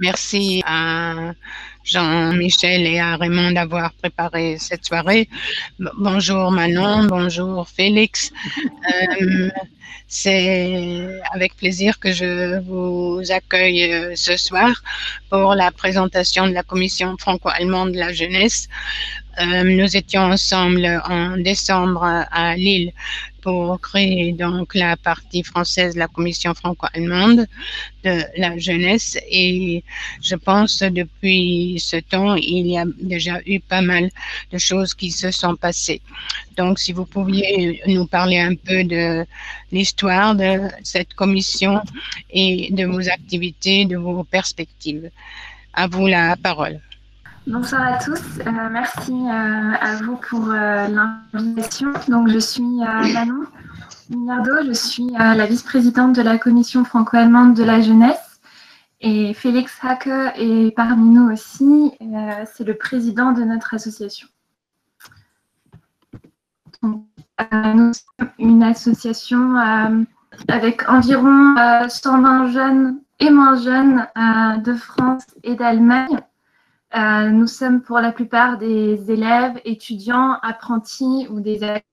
Merci à Jean-Michel et à Raymond d'avoir préparé cette soirée. Bonjour Manon, bonjour Félix. Euh, c'est avec plaisir que je vous accueille ce soir pour la présentation de la Commission franco-allemande de la jeunesse. Nous étions ensemble en décembre à Lille pour créer donc la partie française de la Commission franco-allemande de la jeunesse, et je pense depuis ce temps, il y a déjà eu pas mal de choses qui se sont passées. Donc, si vous pouviez nous parler un peu de l'histoire de cette commission et de vos activités, de vos perspectives. À vous la parole. Bonsoir à tous, merci à vous pour l'invitation. Donc, je suis Manon Mignardo, je suis la vice-présidente de la Commission franco-allemande de la jeunesse, et Félix Hacke est parmi nous aussi, c'est le président de notre association. Donc, nous sommes une association avec environ 120 jeunes et moins jeunes de France et d'Allemagne. Nous sommes pour la plupart des élèves, étudiants, apprentis ou des actifs.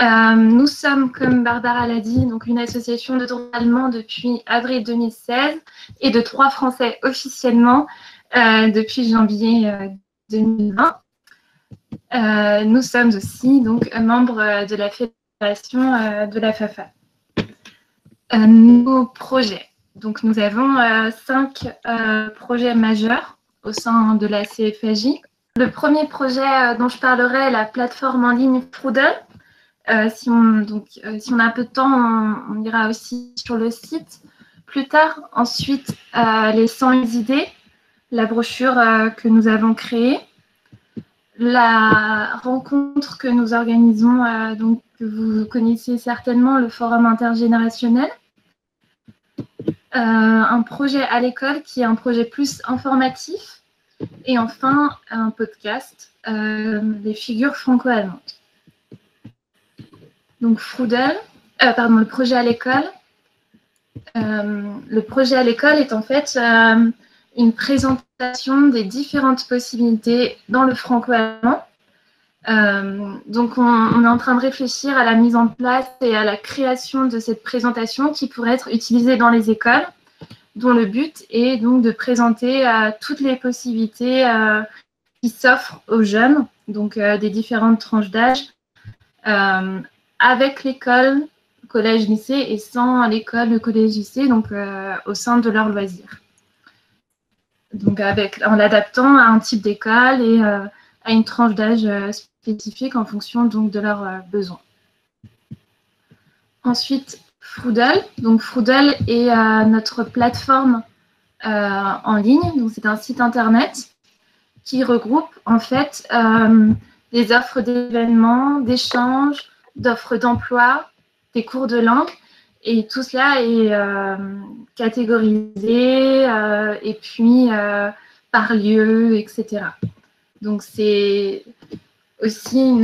Nous sommes, comme Barbara l'a dit, donc une association de droit allemand depuis avril 2016 et de droit français officiellement depuis janvier 2020. Nous sommes aussi donc membres de la fédération de la FAFA. Nos projets. Donc, nous avons 5 projets majeurs au sein de la CFAJ. Le premier projet dont je parlerai est la plateforme en ligne Frudel. Si on a un peu de temps, on ira aussi sur le site plus tard. Ensuite, les 100 idées, la brochure que nous avons créée. La rencontre que nous organisons, donc, que vous connaissez certainement, le forum intergénérationnel. Un projet à l'école qui est un projet plus informatif, et enfin un podcast, des figures franco-allemandes. Donc Frudel, le projet à l'école. Le projet à l'école est en fait une présentation des différentes possibilités dans le franco-allemand. Donc on est en train de réfléchir à la mise en place et à la création de cette présentation qui pourrait être utilisée dans les écoles, dont le but est donc de présenter toutes les possibilités qui s'offrent aux jeunes, donc des différentes tranches d'âge, avec l'école, collège, lycée, et sans l'école, le collège, lycée, donc au sein de leurs loisirs. Donc en l'adaptant à un type d'école et à une tranche d'âge spécifique en fonction donc de leurs besoins. Ensuite, Frudel. Donc Frudel est notre plateforme en ligne. Donc c'est un site internet qui regroupe en fait des offres d'événements, d'échanges, d'offres d'emploi, des cours de langue, et tout cela est catégorisé et puis par lieu, etc. Donc c'est aussi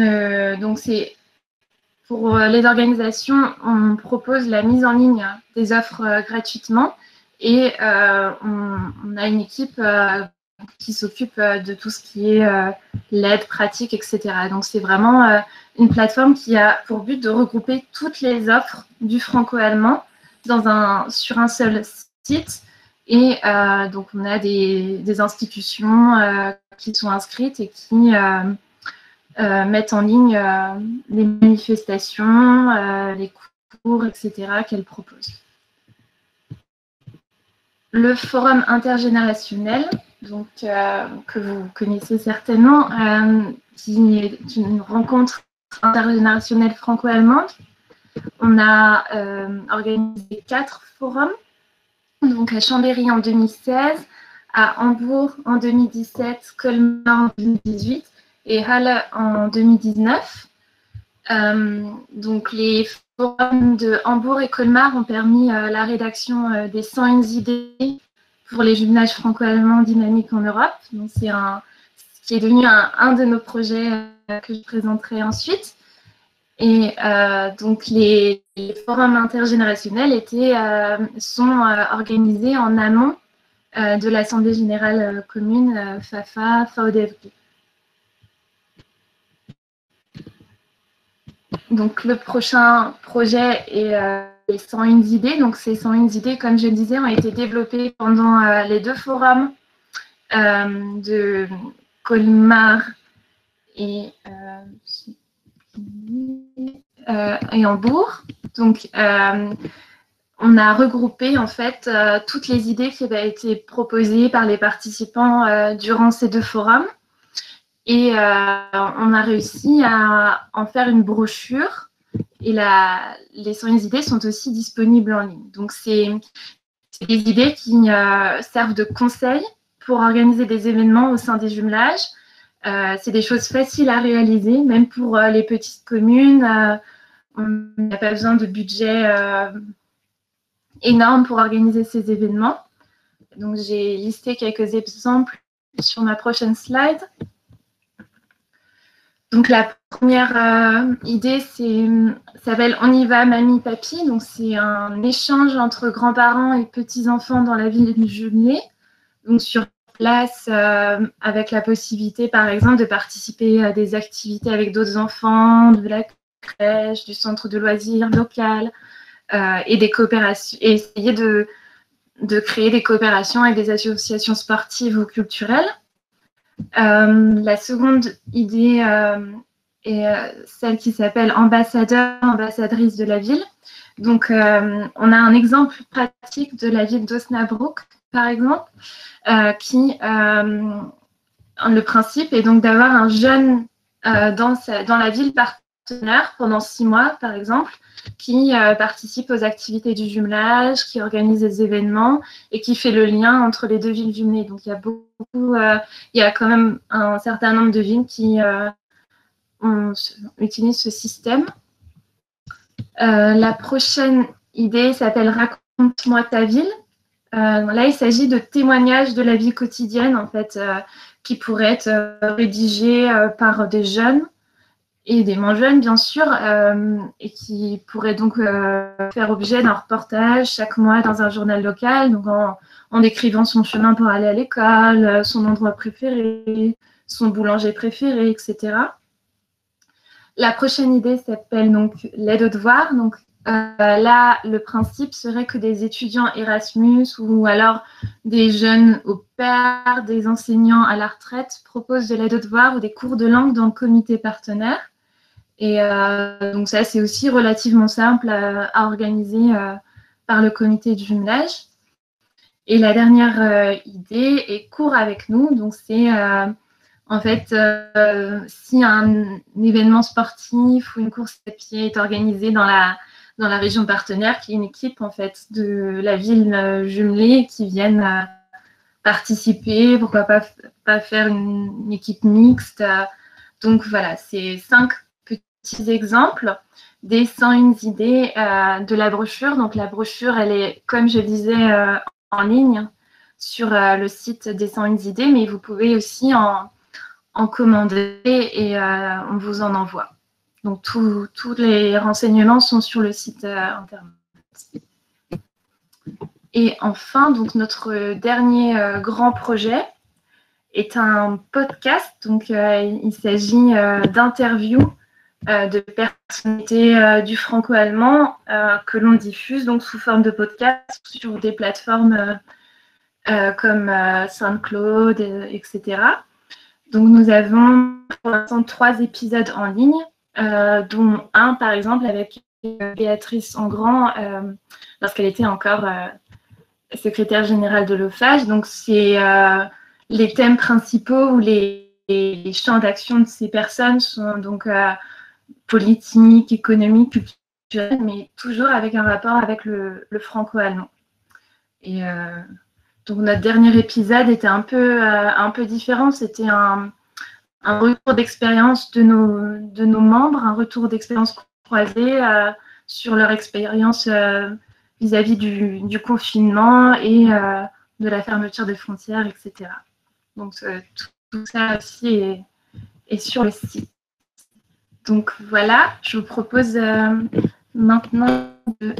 pour les organisations, on propose la mise en ligne des offres gratuitement, et on a une équipe qui s'occupe de tout ce qui est l'aide pratique, etc. Donc, c'est vraiment une plateforme qui a pour but de regrouper toutes les offres du franco-allemand sur un seul site. Et donc, on a des institutions qui sont inscrites et qui mettent en ligne les manifestations, les cours, etc. qu'elles proposent. Le forum intergénérationnel, donc, que vous connaissez certainement, qui est une rencontre intergénérationnelle franco-allemande. On a organisé 4 forums, donc à Chambéry en 2016, à Hambourg en 2017, Colmar en 2018 et Halle en 2019. Donc les forums de Hambourg et Colmar ont permis la rédaction des 101 idées pour les jumelage franco-allemand dynamique en Europe. Donc c'est ce qui est devenu un de nos projets que je présenterai ensuite. Et donc les forums intergénérationnels sont organisés en amont de l'Assemblée générale commune FAFA VDFG. Donc le prochain projet est les 101 idées. Donc ces 101 idées, comme je le disais, ont été développées pendant les 2 forums de Colmar et Hambourg. Donc on a regroupé en fait toutes les idées qui avaient été proposées par les participants durant ces 2 forums. Et on a réussi à en faire une brochure. Et les 101 idées sont aussi disponibles en ligne. Donc, c'est des idées qui servent de conseil pour organiser des événements au sein des jumelages. C'est des choses faciles à réaliser, même pour les petites communes. On n'a pas besoin de budget énorme pour organiser ces événements. Donc, j'ai listé quelques exemples sur ma prochaine slide. Donc, la première idée s'appelle On y va, mamie, papy. Donc, c'est un échange entre grands-parents et petits-enfants dans la ville jumelée. Donc, sur place, avec la possibilité, par exemple, de participer à des activités avec d'autres enfants, de la crèche, du centre de loisirs local et des coopérations. Et essayer de créer des coopérations avec des associations sportives ou culturelles. La seconde idée est celle qui s'appelle ambassadeur, ambassadrice de la ville. Donc, on a un exemple pratique de la ville d'Osnabrück, par exemple, qui, le principe est donc d'avoir un jeune dans la ville partenaire pendant 6 mois, par exemple, qui participe aux activités du jumelage, qui organise des événements et qui fait le lien entre les 2 villes jumelées. Donc, il y a quand même un certain nombre de villes qui utilisent ce système. La prochaine idée s'appelle Raconte-moi ta ville. Là, il s'agit de témoignages de la vie quotidienne, en fait, qui pourraient être rédigés par des jeunes et des moins jeunes, bien sûr, et qui pourraient donc faire objet d'un reportage chaque mois dans un journal local, donc en décrivant son chemin pour aller à l'école, son endroit préféré, son boulanger préféré, etc. La prochaine idée s'appelle donc l'aide aux devoirs. Donc là, le principe serait que des étudiants Erasmus ou alors des jeunes au pair, des enseignants à la retraite proposent de l'aide aux devoirs ou des cours de langue dans le comité partenaire. Et donc ça, c'est aussi relativement simple à organiser par le comité de jumelage. Et la dernière idée est cours avec nous. Donc c'est en fait si un événement sportif ou une course à pied est organisé dans la région partenaire, qu'il y ait une équipe en fait de la ville jumelée qui viennent participer, pourquoi pas faire une équipe mixte. Donc voilà, c'est 5 petits exemples des 101 idées de la brochure. Donc la brochure, elle est, comme je disais, en ligne sur le site des 101 idées, mais vous pouvez aussi en commander et on vous en envoie. Donc tous les renseignements sont sur le site internet. Et enfin, donc notre dernier grand projet est un podcast. Donc il s'agit d'interviews de personnalités du franco-allemand que l'on diffuse donc sous forme de podcast sur des plateformes comme SoundCloud, etc. Donc nous avons pour l'instant 3 épisodes en ligne, dont un par exemple avec Béatrice Engrand lorsqu'elle était encore secrétaire générale de l'OFAGE. Donc c'est les thèmes principaux ou les champs d'action de ces personnes sont donc politique, économique, culturelle, mais toujours avec un rapport avec le franco-allemand. Et donc notre dernier épisode était un peu différent. C'était un retour d'expérience de nos membres, un retour d'expérience croisée sur leur expérience vis-à-vis du confinement et de la fermeture des frontières, etc. Donc tout ça aussi est sur le site. Donc voilà, je vous propose maintenant de...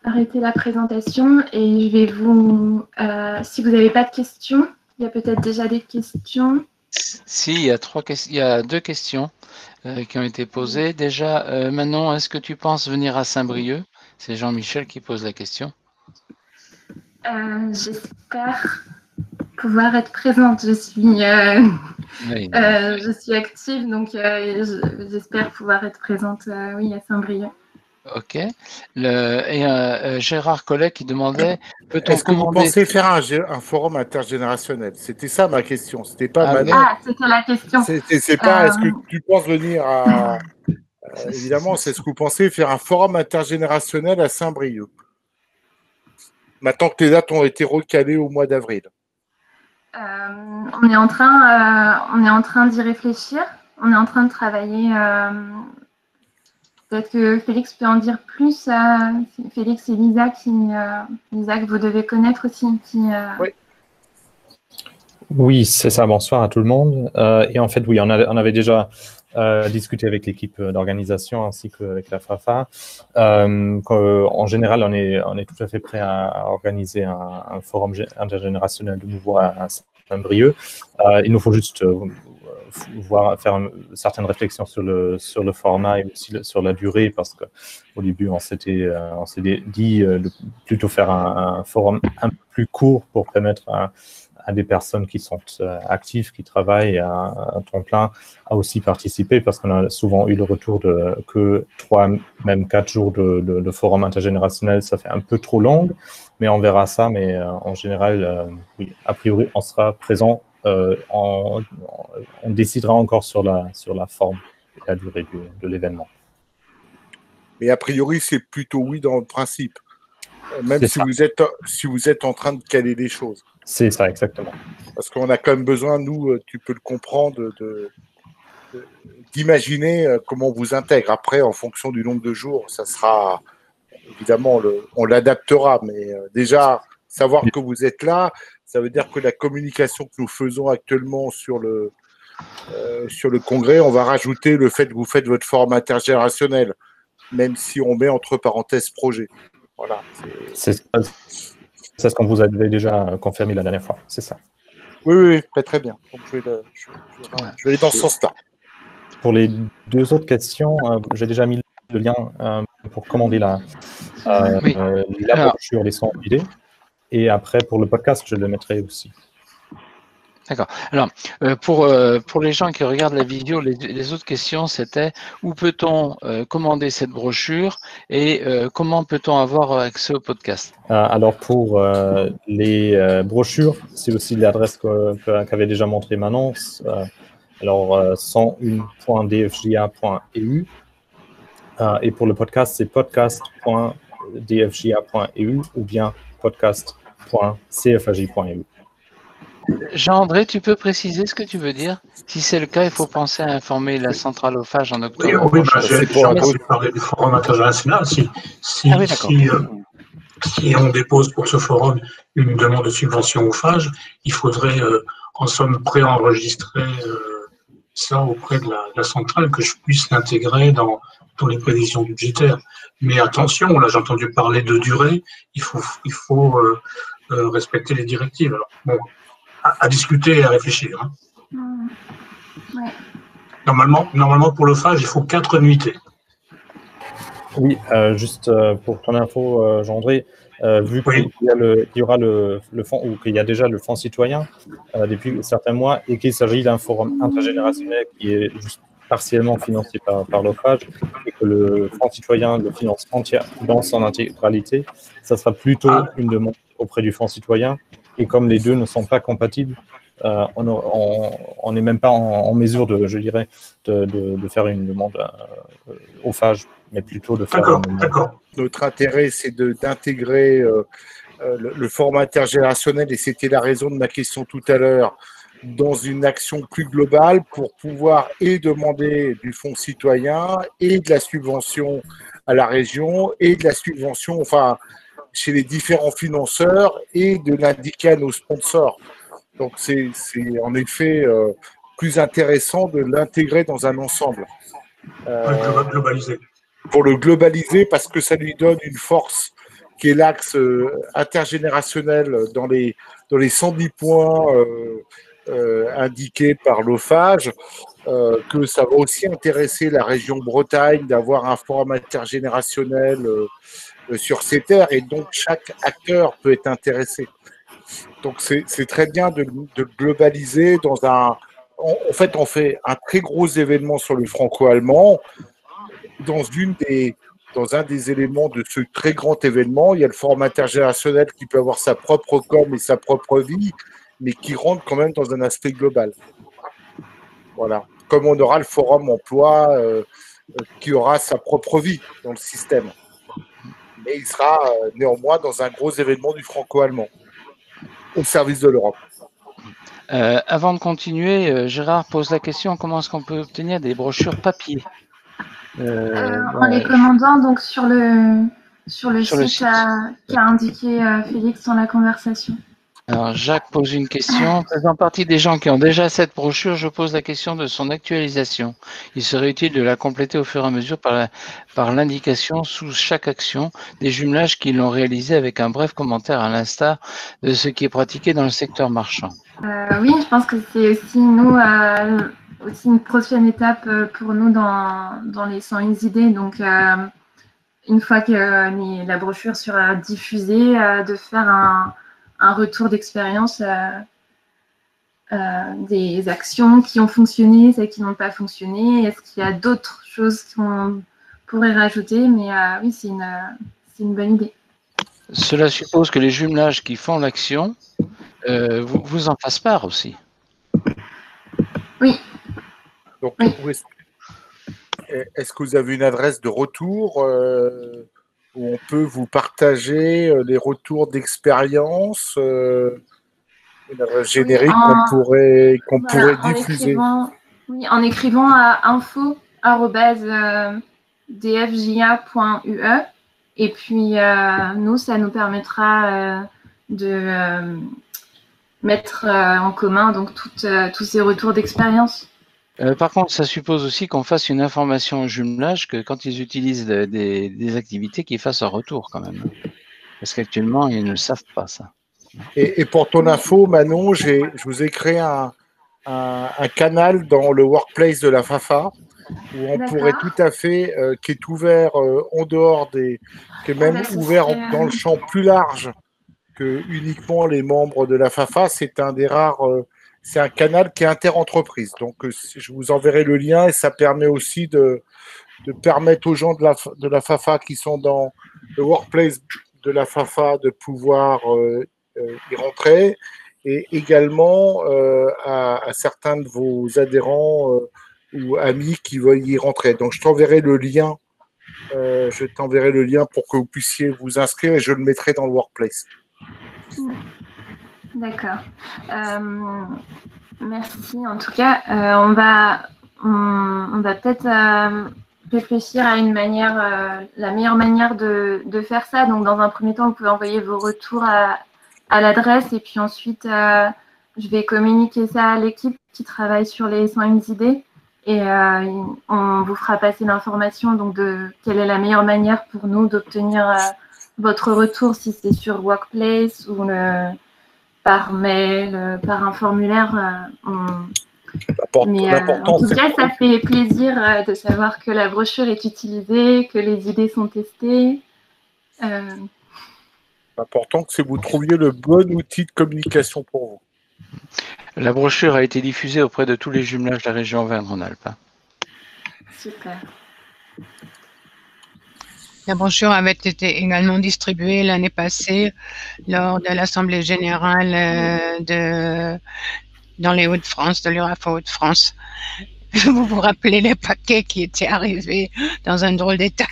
arrêter la présentation et je vais vous... si vous n'avez pas de questions, il y a peut-être déjà des questions. Si, il y a deux questions qui ont été posées. Déjà, Manon, est-ce que tu penses venir à Saint-Brieuc? C'est Jean-Michel qui pose la question. J'espère pouvoir être présente. Je suis active, donc j'espère pouvoir être présente oui, à Saint-Brieuc. Ok. Gérard Collet qui demandait peut-on Est-ce que vous pensez faire un forum intergénérationnel? C'était ça ma question. C'était pas Manon. Ah, c'était la question. C'est pas est-ce que tu penses venir à. Évidemment, c'est ce que vous pensez faire un forum intergénérationnel à Saint-Brieuc. Maintenant que les dates ont été recalées au mois d'avril. On est en train d'y réfléchir. On est en train de travailler. Peut-être que Félix peut en dire plus. Félix et Lisa, Lisa que vous devez connaître aussi. Oui. Oui, c'est ça. Bonsoir à tout le monde. Et en fait, oui, on avait déjà discuté avec l'équipe d'organisation ainsi qu'avec la FAFA. En général, on est tout à fait prêt à organiser un forum intergénérationnel de nouveau à Saint-Brieuc. Il nous faut juste faire certaines réflexions sur le format et aussi sur la durée, parce qu'au début, on s'était dit de plutôt faire un forum un peu plus court pour permettre à des personnes qui sont actives, qui travaillent à temps plein, à aussi participer, parce qu'on a souvent eu le retour que 3, même 4 jours de forum intergénérationnel, ça fait un peu trop long, mais on verra ça. Mais en général, oui, a priori, on sera présent. On décidera encore sur la forme et la durée de l'événement. Mais a priori, c'est plutôt oui dans le principe, même si vous êtes en train de caler les choses. C'est ça, exactement. Parce qu'on a quand même besoin, nous, tu peux le comprendre, d'imaginer comment on vous intègre. Après, en fonction du nombre de jours, ça sera, évidemment, on l'adaptera. Mais déjà, savoir que vous êtes là, ça veut dire que la communication que nous faisons actuellement sur le congrès, on va rajouter le fait que vous faites votre forum intergénérationnel, même si on met entre parenthèses projet. Voilà. C'est ce qu'on vous avait déjà confirmé la dernière fois, c'est ça. Oui, très bien. Donc, je vais aller dans ce sens-là. Pour les deux autres questions, j'ai déjà mis le lien pour commander la brochure, les 100 idées. Et après, pour le podcast, je le mettrai aussi. D'accord. Alors, pour les gens qui regardent la vidéo, les autres questions, c'était où peut-on commander cette brochure et comment peut-on avoir accès au podcast? Alors, pour les brochures, c'est aussi l'adresse qu'avait déjà montré Manon. Alors, 101.dfja.eu. Et pour le podcast, c'est podcast.dfja.eu ou bien podcast.cfaj.eu. Jean-André, tu peux préciser ce que tu veux dire? Si c'est le cas, il faut penser à informer la centrale au phage en octobre. Oui, j'ai parlé du forum international. Si on dépose pour ce forum une demande de subvention au phage, il faudrait en somme préenregistrer ça auprès de la centrale, que je puisse l'intégrer dans les prévisions budgétaires. Mais attention, là j'ai entendu parler de durée, il faut respecter les directives. Alors, bon, à discuter et à réfléchir. Hein. Ouais. Normalement, pour le phage, il faut 4 nuitées. Oui, juste pour ton info, Jean-André, vu qu'il y aura le fonds, ou qu'il y a déjà le fonds citoyen depuis certains mois, et qu'il s'agit d'un forum intergénérationnel qui est juste partiellement financé par l'OFAGE, et que le fonds citoyen le finance dans son intégralité, ça sera plutôt une demande auprès du fonds citoyen. Et comme les deux ne sont pas compatibles, on n'est même pas en mesure de faire une demande au phage, mais plutôt de faire une demande. D'accord. Notre intérêt, c'est d'intégrer le format intergénérationnel, et c'était la raison de ma question tout à l'heure, dans une action plus globale pour pouvoir demander du fonds citoyen et de la subvention à la région et de la subvention, chez les différents financeurs, et de l'indiquer à nos sponsors. Donc, c'est en effet plus intéressant de l'intégrer dans un ensemble. Globaliser. Pour le globaliser, parce que ça lui donne une force qui est l'axe intergénérationnel dans les 110 points indiqués par l'OFAGE, que ça va aussi intéresser la région Bretagne d'avoir un forum intergénérationnel sur ces terres, et donc chaque acteur peut être intéressé. Donc c'est très bien de globaliser dans un... En fait, on fait un très gros événement sur le franco-allemand. Dans un des éléments de ce très grand événement, il y a le forum intergénérationnel qui peut avoir sa propre com et sa propre vie, mais qui rentre quand même dans un aspect global. Voilà. Comme on aura le forum emploi qui aura sa propre vie dans le système. Mais il sera néanmoins dans un gros événement du franco-allemand au service de l'Europe. Avant de continuer, Gérard pose la question, comment est-ce qu'on peut obtenir des brochures papier en les commandant donc sur le site qu'a indiqué Félix dans la conversation. Alors, Jacques pose une question. Faisant partie des gens qui ont déjà cette brochure, je pose la question de son actualisation. Il serait utile de la compléter au fur et à mesure par l'indication sous chaque action des jumelages qui l'ont réalisé avec un bref commentaire à l'instar de ce qui est pratiqué dans le secteur marchand. Oui, je pense que c'est aussi nous, aussi une prochaine étape pour nous dans les 101 idées. Donc, une fois que la brochure sera diffusée, de faire un retour d'expérience des actions qui ont fonctionné, celles qui n'ont pas fonctionné. Est-ce qu'il y a d'autres choses qu'on pourrait rajouter? Mais oui, c'est une bonne idée. Cela suppose que les jumelages qui font l'action vous en fassent part aussi. Oui. Donc, oui. Est-ce que vous avez une adresse de retour où on peut vous partager les retours d'expérience, une adresse générique qu'on pourrait diffuser? En écrivant à info@dfja.ue, et puis nous, ça nous permettra de mettre en commun donc tous ces retours d'expérience. Par contre, ça suppose aussi qu'on fasse une information au jumelage que quand ils utilisent des activités, qu'ils fassent un retour quand même. Parce qu'actuellement, ils ne le savent pas, ça. Et pour ton info, Manon, je vous ai créé un canal dans le workplace de la FAFA où on pourrait tout à fait, qui est ouvert en dehors qui est même ouvert dans le champ plus large que uniquement les membres de la FAFA. C'est un des rares... c'est un canal qui est interentreprise. Donc, je vous enverrai le lien et ça permet aussi de permettre aux gens de la FAFA qui sont dans le workplace de la FAFA de pouvoir y rentrer, et également à certains de vos adhérents ou amis qui veulent y rentrer. Donc, je t'enverrai le lien. Pour que vous puissiez vous inscrire et je le mettrai dans le workplace. D'accord. Merci. En tout cas, on va peut-être réfléchir à une manière, la meilleure manière de faire ça. Donc, dans un premier temps, vous pouvez envoyer vos retours à l'adresse, et puis ensuite, je vais communiquer ça à l'équipe qui travaille sur les 101 idées, et on vous fera passer l'information donc de quelle est la meilleure manière pour nous d'obtenir votre retour, si c'est sur Workplace ou par mail, par un formulaire. Mais en tout cas, ça fait plaisir de savoir que la brochure est utilisée, que les idées sont testées. L'important, c'est que vous trouviez le bon outil de communication pour vous. La brochure a été diffusée auprès de tous les jumelages de la région Auvergne-Rhône-Alpes. Super. La brochure avait été également distribuée l'année passée lors de l'Assemblée générale dans les Hauts-de-France, de l'URAFA Hauts-de-France. Vous vous rappelez les paquets qui étaient arrivés dans un drôle d'état?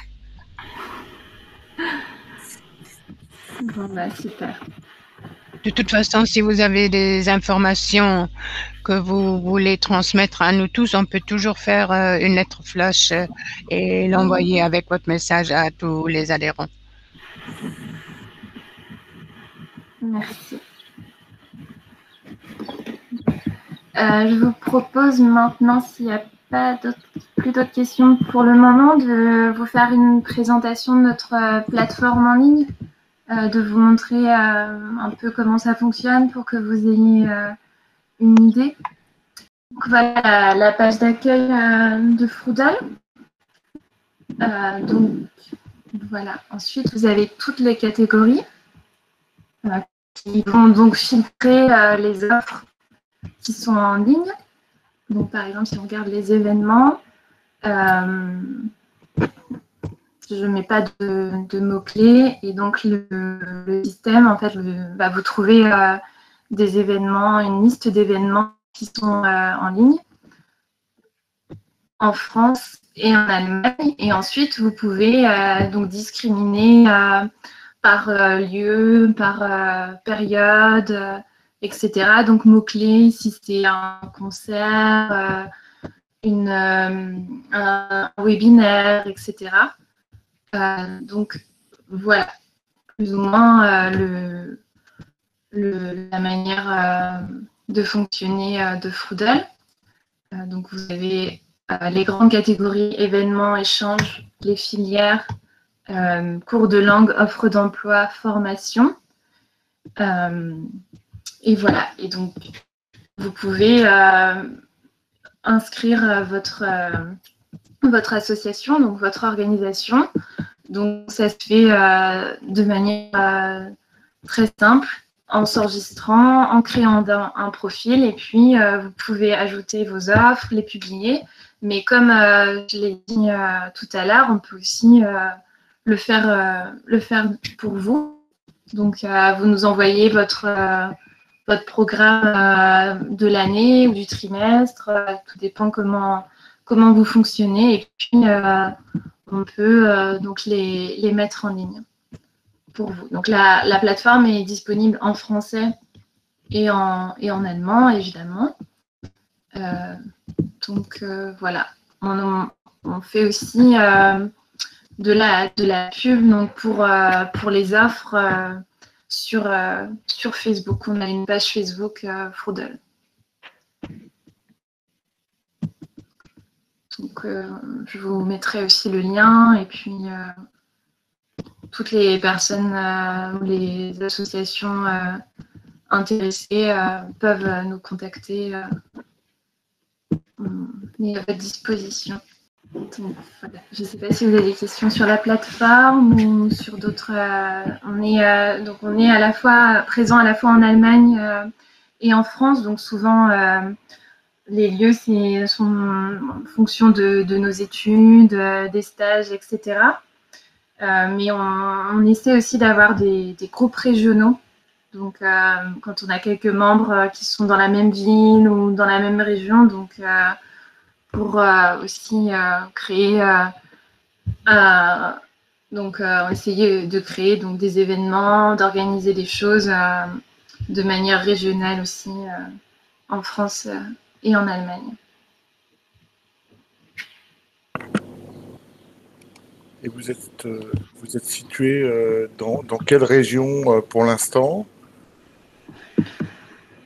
Bon, bah, super. De toute façon, si vous avez des informations que vous voulez transmettre à nous tous, on peut toujours faire une lettre flash et l'envoyer avec votre message à tous les adhérents. Merci. Je vous propose maintenant, s'il n'y a pas plus d'autres questions pour le moment, de vous faire une présentation de notre plateforme en ligne de vous montrer un peu comment ça fonctionne pour que vous ayez une idée. Donc voilà la page d'accueil de Froodle. Donc voilà. Ensuite, vous avez toutes les catégories qui vont donc filtrer les offres qui sont en ligne. Donc par exemple, si on regarde les événements, je ne mets pas de mots-clés et donc le système, en fait, va vous trouver des événements, une liste d'événements qui sont en ligne en France et en Allemagne. Et ensuite, vous pouvez donc discriminer par lieu, par période, etc. Donc mots-clés, si c'est un concert, un webinaire, etc. Donc voilà, plus ou moins la manière de fonctionner de Froodle. Donc vous avez les grandes catégories événements, échanges, les filières, cours de langue, offre d'emploi, formation. Et voilà, et donc vous pouvez inscrire votre association, donc votre organisation. Donc ça se fait de manière très simple, en s'enregistrant, en créant un profil, et puis vous pouvez ajouter vos offres, les publier. Mais comme je l'ai dit tout à l'heure, on peut aussi le faire pour vous. Donc vous nous envoyez votre programme de l'année ou du trimestre, tout dépend comment vous fonctionnez, et puis on peut donc les mettre en ligne pour vous. Donc la plateforme est disponible en français et en allemand, évidemment. Donc voilà, on fait aussi de la pub donc pour les offres sur Facebook. On a une page Facebook Froodle. Donc je vous mettrai aussi le lien, et puis toutes les personnes ou les associations intéressées peuvent nous contacter. On est à votre disposition. Donc, voilà. Je ne sais pas si vous avez des questions sur la plateforme ou sur d'autres. On est à la fois présent à la fois en Allemagne et en France. Donc souvent les lieux sont en fonction de nos études, des stages, etc. Mais on essaie aussi d'avoir des groupes régionaux. Donc, quand on a quelques membres qui sont dans la même ville ou dans la même région, donc pour aussi créer, essayer de créer donc des événements, d'organiser des choses de manière régionale aussi en France et en Allemagne. Et vous êtes situé dans quelle région pour l'instant?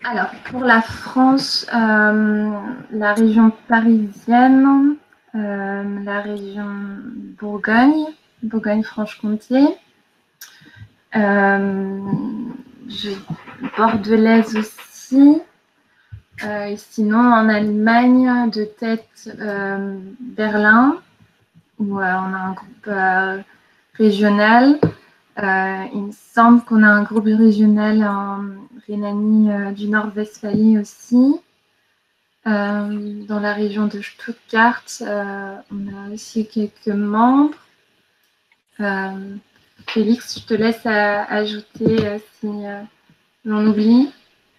Alors, pour la France, la région parisienne, la région Bourgogne-Franche-Comté, bordelaise aussi, et sinon en Allemagne, de tête Berlin, où on a un groupe régional. Il me semble qu'on a un groupe régional en Rhénanie du Nord-Westphalie aussi. Dans la région de Stuttgart, on a aussi quelques membres. Félix, je te laisse ajouter si on oublie.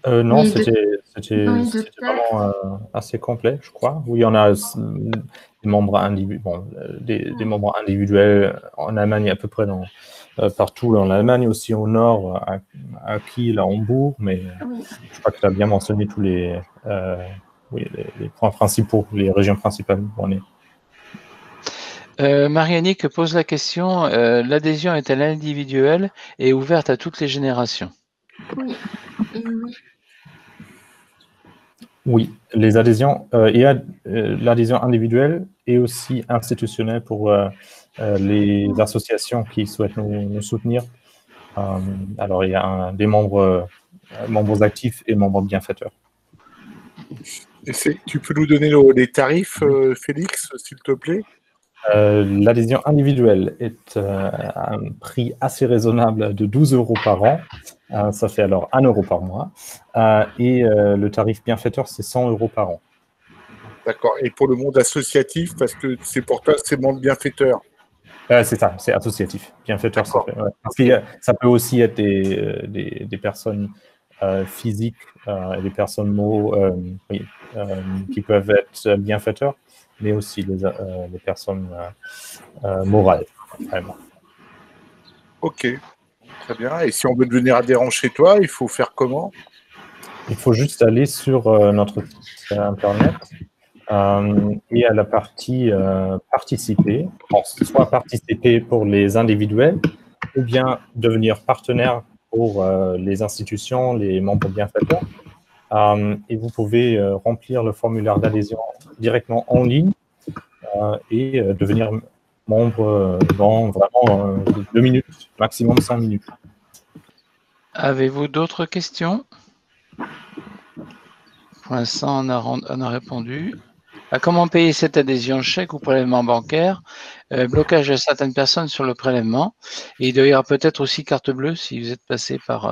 Non, c'était vraiment assez complet, je crois. Oui, on a des membres des membres individuels en Allemagne, à peu près partout en Allemagne, aussi au nord, à Kiel, à Hambourg, mais oui. Je crois que tu as bien mentionné tous les points principaux, les régions principales où on est. Marianique pose la question, l'adhésion est-elle individuelle et ouverte à toutes les générations? Oui. Oui. Oui, les adhésions, il y a l'adhésion individuelle et aussi institutionnelle pour les associations qui souhaitent nous soutenir. Alors, il y a des membres actifs et membres bienfaiteurs. Tu peux nous donner les tarifs, Félix, s'il te plaît? L'adhésion individuelle est à un prix assez raisonnable de 12 € par an. Ça fait alors 1 € par mois. Et le tarif bienfaiteur, c'est 100 € par an. D'accord. Et pour le monde associatif, parce que c'est pour toi, c'est monde bienfaiteur. C'est ça, c'est associatif. Bienfaiteur, ça fait, ouais. Parce que ça peut aussi être des personnes physiques et des personnes qui peuvent être bienfaiteurs, mais aussi les personnes morales, vraiment. Ok, très bien. Et si on veut devenir adhérent chez toi, il faut faire comment? Il faut juste aller sur notre site internet et à la partie participer, soit participer pour les individuels ou bien devenir partenaire pour les institutions, les membres bienfaiteurs. Et vous pouvez remplir le formulaire d'adhésion directement en ligne et devenir membre dans vraiment 2 minutes, maximum 5 minutes. Avez-vous d'autres questions? Pour l'instant, on a répondu. Comment payer cette adhésion, chèque ou prélèvement bancaire? Blocage de certaines personnes sur le prélèvement. Et il doit y avoir peut-être aussi carte bleue si vous êtes passé par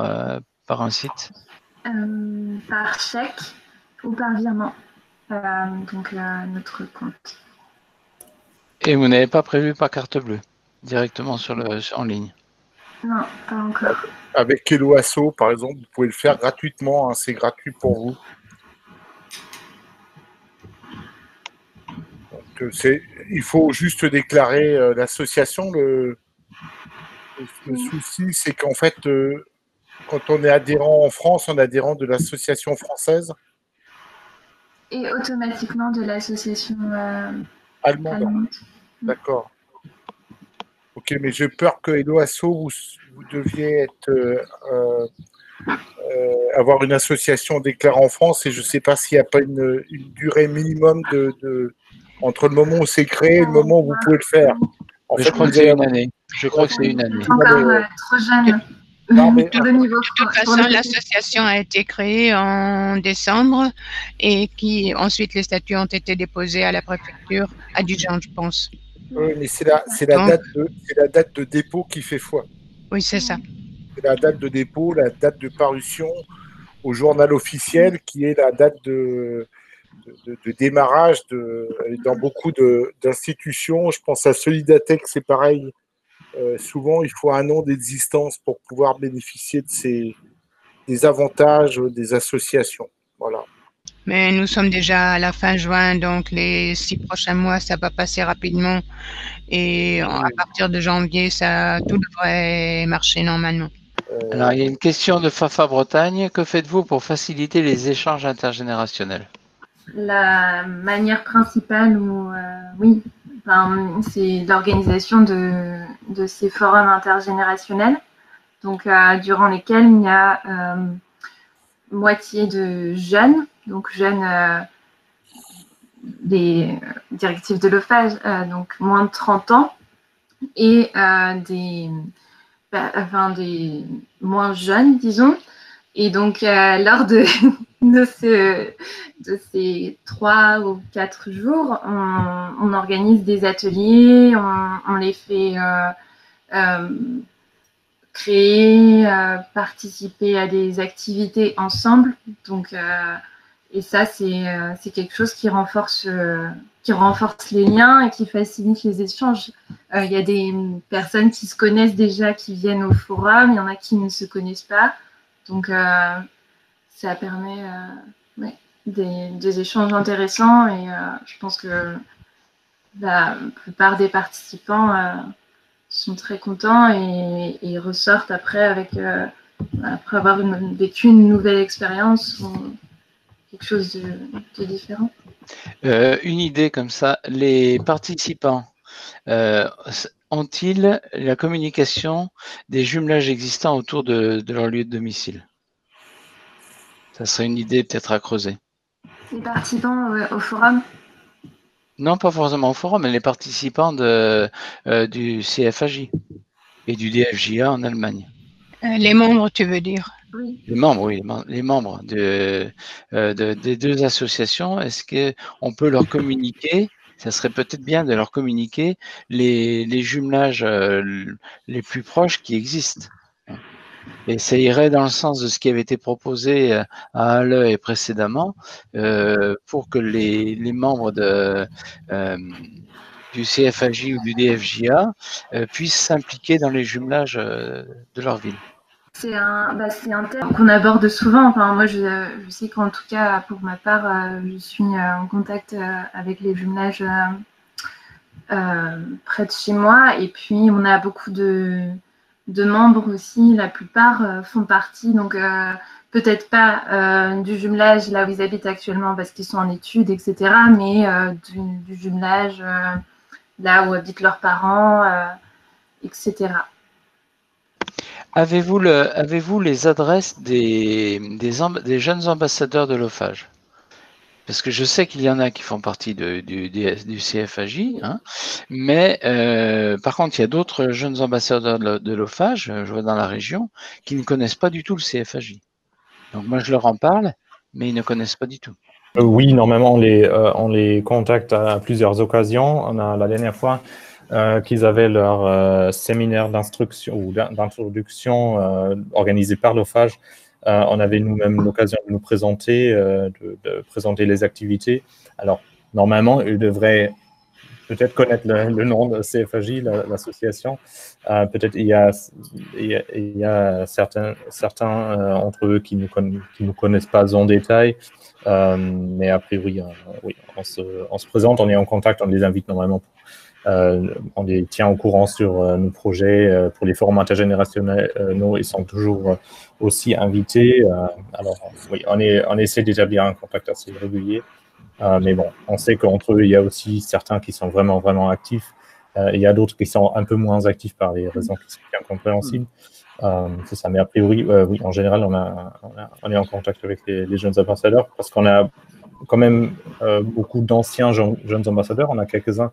un site. Par chèque ou par virement. Donc notre compte. Et vous n'avez pas prévu par carte bleue, directement en ligne? Non, pas encore. Avec Hello Asso, par exemple, vous pouvez le faire gratuitement, hein, c'est gratuit pour vous. Donc, il faut juste déclarer l'association. Le souci, c'est qu'en fait, quand on est adhérent en France, on est adhérent de l'association française. Et automatiquement de l'association allemande. D'accord. Ok, mais j'ai peur que Hello Asso, vous deviez avoir une association déclarée en France et je ne sais pas s'il n'y a pas une durée minimum entre le moment où c'est créé et le moment où vous pouvez le faire. En fait, je crois que c'est une année. Je crois que c'est une année. Encore trop jeune. De toute façon, l'association a été créée en décembre et ensuite les statuts ont été déposés à la préfecture à Dijon, je pense. Oui, mais c'est la date de dépôt qui fait foi. Oui, c'est ça. C'est la date de dépôt, la date de parution au journal officiel qui est la date de démarrage dans beaucoup d'institutions. Je pense à Solidatech, c'est pareil. Souvent, il faut 1 an d'existence pour pouvoir bénéficier des avantages des associations. Voilà. Mais nous sommes déjà à la fin juin, donc les 6 prochains mois, ça va passer rapidement. Et à partir de janvier, tout devrait marcher normalement. Alors, il y a une question de Fafa Bretagne. Que faites-vous pour faciliter les échanges intergénérationnels? La manière principale, oui, c'est l'organisation de ces forums intergénérationnels, donc durant lesquels il y a moitié de jeunes, donc jeunes des directives de l'OFAGE, donc moins de 30 ans, et des moins jeunes, disons. Et donc, lors de ces 3 ou 4 jours, on organise des ateliers, on les fait créer, participer à des activités ensemble. Donc, et ça, c'est quelque chose qui renforce les liens et qui facilite les échanges. Il y a des personnes qui se connaissent déjà, qui viennent au forum, il y en a qui ne se connaissent pas. Donc, ça permet des échanges intéressants et je pense que la plupart des participants sont très contents et ressortent après après avoir vécu une nouvelle expérience ou quelque chose de différent. Une idée comme ça, les participants ont-ils la communication des jumelages existants autour de leur lieu de domicile? Ça serait une idée peut-être à creuser. Les participants au forum? Non, pas forcément au forum, mais les participants du CFAJ et du DFJA en Allemagne. Les membres, tu veux dire? Oui. Les membres, oui, les membres des deux associations, est-ce qu'on peut leur communiquer, ça serait peut-être bien de leur communiquer les jumelages les plus proches qui existent. Et ça irait dans le sens de ce qui avait été proposé à Halle et précédemment, pour que les membres du CFAJ ou du DFJA puissent s'impliquer dans les jumelages de leur ville. C'est un thème qu'on aborde souvent. Enfin, moi, je sais qu'en tout cas, pour ma part, je suis en contact avec les jumelages près de chez moi. Et puis, on a beaucoup de membres aussi. La plupart font partie, donc peut-être pas du jumelage là où ils habitent actuellement parce qu'ils sont en études, etc. Mais du jumelage là où habitent leurs parents, etc. Avez-vous les adresses des jeunes ambassadeurs de l'OFAGE? Parce que je sais qu'il y en a qui font partie du CFAJ, hein, mais par contre, il y a d'autres jeunes ambassadeurs de l'OFAGE, je vois dans la région, qui ne connaissent pas du tout le CFAJ. Donc moi, je leur en parle, mais ils ne connaissent pas du tout. Oui, normalement, on les contacte à plusieurs occasions. On a la dernière fois qu'ils avaient leur séminaire d'instruction ou d'introduction organisé par l'OFAGE. On avait nous-mêmes l'occasion de nous présenter, de présenter les activités. Alors, normalement, ils devraient peut-être connaître le nom de CFAJ, l'association. Peut-être il y a certains entre eux qui nous connaissent pas en détail. Mais a priori, oui, on se présente, on est en contact, on les invite normalement. On les tient au courant sur nos projets pour les forums intergénérationnels. Ils sont toujours aussi invités. Alors, oui, on essaie d'établir un contact assez régulier. Mais bon, on sait qu'entre eux, il y a aussi certains qui sont vraiment, vraiment actifs. Il y a d'autres qui sont un peu moins actifs par des raisons qui sont bien compréhensibles. C'est ça. Mais a priori, oui, en général, on est en contact avec les jeunes ambassadeurs parce qu'on a quand même beaucoup d'anciens jeunes ambassadeurs. On a quelques-uns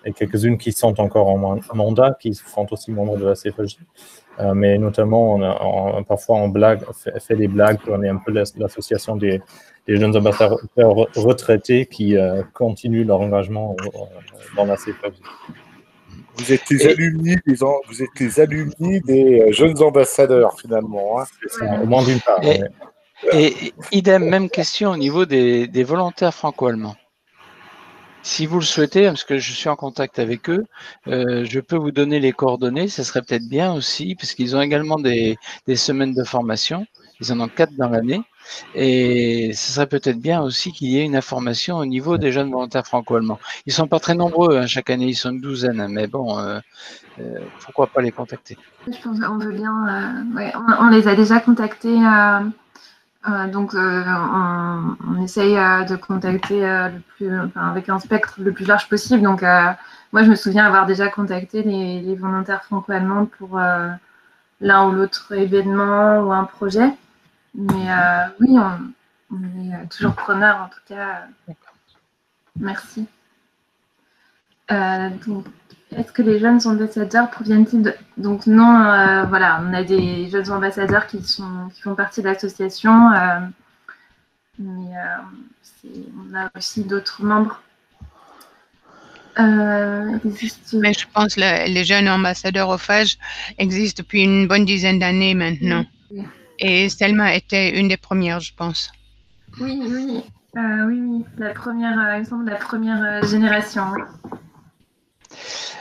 et quelques-unes qui sont encore en mandat, qui sont aussi membres de la CFAJ. Mais notamment, parfois on fait des blagues. On est un peu l'association des jeunes ambassadeurs retraités qui continuent leur engagement dans la CFAJ. Vous êtes les alumni des jeunes ambassadeurs, finalement. Hein. C'est ça, au moins d'une part. Et idem, même question au niveau des volontaires franco-allemands. Si vous le souhaitez, parce que je suis en contact avec eux, je peux vous donner les coordonnées. Ce serait peut-être bien aussi, parce qu'ils ont également des semaines de formation. Ils en ont 4 dans l'année. Et ce serait peut-être bien aussi qu'il y ait une information au niveau des jeunes volontaires franco-allemands. Ils ne sont pas très nombreux, hein, chaque année, ils sont une douzaine. Mais bon, pourquoi pas les contacter? Je pense qu'on veut bien. Ouais, on les a déjà contactés. Donc, on essaye de contacter avec un spectre le plus large possible. Donc, moi, je me souviens avoir déjà contacté les volontaires franco-allemands pour l'un ou l'autre événement ou un projet. Mais oui, on est toujours preneurs, en tout cas. Merci. Donc, est-ce que les jeunes ambassadeurs proviennent-ils de... Donc non, voilà, on a des jeunes ambassadeurs qui font partie de l'association, mais on a aussi d'autres membres. Mais je pense que les jeunes ambassadeurs OFAGE existent depuis une bonne dizaine d'années maintenant. Oui. Et Selma était une des premières, je pense. Oui, oui, la première, il me semble, la première génération. Oui.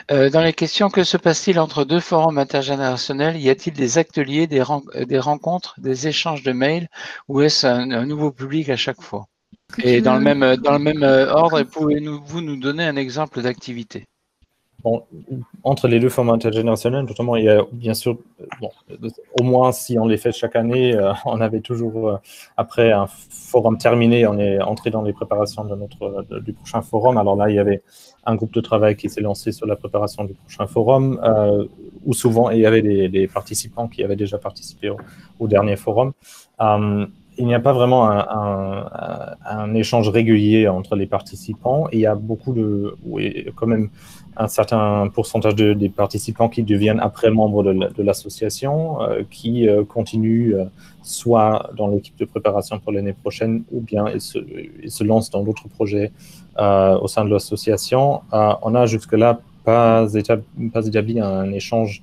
Dans les questions, que se passe-t-il entre deux forums intergénérationnels? Y a-t-il des ateliers, des rencontres, des échanges de mails, ou est-ce un nouveau public à chaque fois? Et dans le même ordre, pouvez-vous nous donner un exemple d'activité? Bon, entre les deux forums intergénérationnels, notamment, il y a bien sûr, au moins si on les fait chaque année, on avait toujours, après un forum terminé, on est entré dans les préparations du prochain forum. Alors là, il y avait un groupe de travail qui s'est lancé sur la préparation du prochain forum, où souvent il y avait des participants qui avaient déjà participé au dernier forum. il n'y a pas vraiment un échange régulier entre les participants. Il y a quand même un certain pourcentage des participants qui deviennent après membres de l'association, qui continuent soit dans l'équipe de préparation pour l'année prochaine, ou bien ils se lancent dans d'autres projets au sein de l'association. On a jusque-là pas établi un échange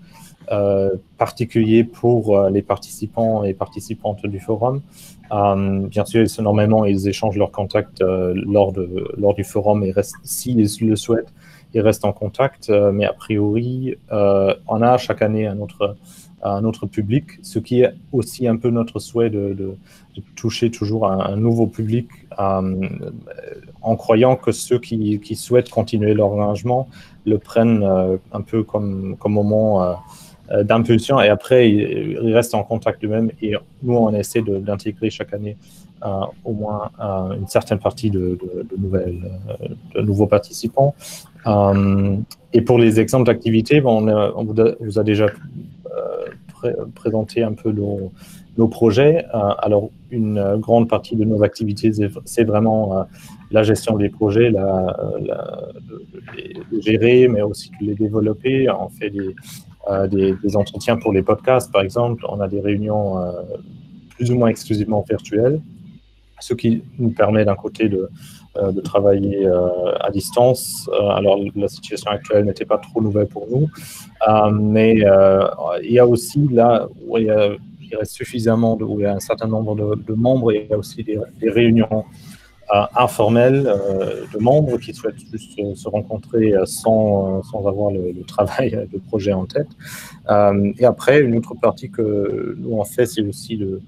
particulier pour les participants et participantes du forum. Bien sûr, normalement, ils échangent leurs contacts lors du forum et s'ils le souhaitent, ils restent en contact. Mais a priori, on a chaque année un autre public, ce qui est aussi un peu notre souhait de toucher toujours un nouveau public en croyant que ceux qui souhaitent continuer leur engagement le prennent un peu comme moment d'impulsion, et après ils restent en contact eux-mêmes, et nous on essaie d'intégrer chaque année au moins une certaine partie de nouveaux participants. Et pour les exemples d'activités, on vous a déjà présenté un peu nos projets. Alors une grande partie de nos activités, c'est vraiment la gestion des projets, les gérer, mais aussi de les développer. On fait des entretiens pour les podcasts, par exemple. On a des réunions plus ou moins exclusivement virtuelles, ce qui nous permet d'un côté de travailler à distance. Alors, la situation actuelle n'était pas trop nouvelle pour nous, mais il y a aussi là où il reste suffisamment, où il y a un certain nombre de membres, il y a aussi des réunions informelles de membres qui souhaitent juste se rencontrer sans avoir le travail de projet en tête. Et après, une autre partie que nous on fait, c'est aussi de